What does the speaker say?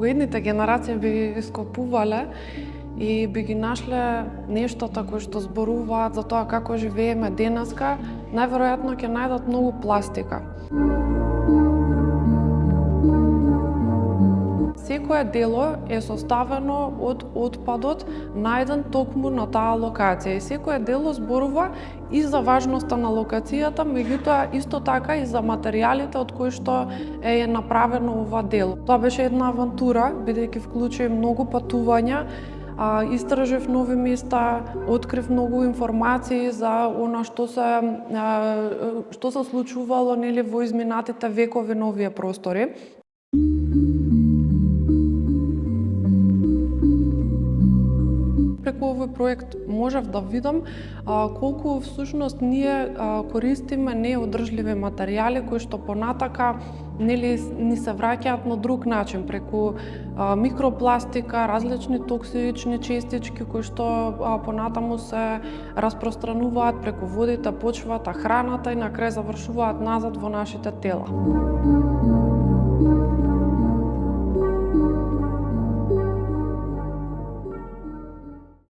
идните генерации би ископувале и би ги нашле нештата кои што зборуваат за тоа како живееме денеска, најверојатно ќе најдат многу пластика. Секое дело е составено од отпадот најден токму на таа локација и секое дело зборува и за важноста на локацијата, меѓутоа исто така и за материјалите од кои што е направено ова дело. Тоа беше една авантура, бидејќи вклучи многу патувања, истражив нови места, открив многу информации за она што се случувало во изминатите векови на овие простори. Преку овој проект можев да видам колку всушност ние користиме неодржливи материјали кои што понатака ни се враќаат на друг начин преку микропластика, различни токсични честички кои што понатаму се распространуваат преку водите, почвата, храната и на крај завршуваат назад во нашите тела.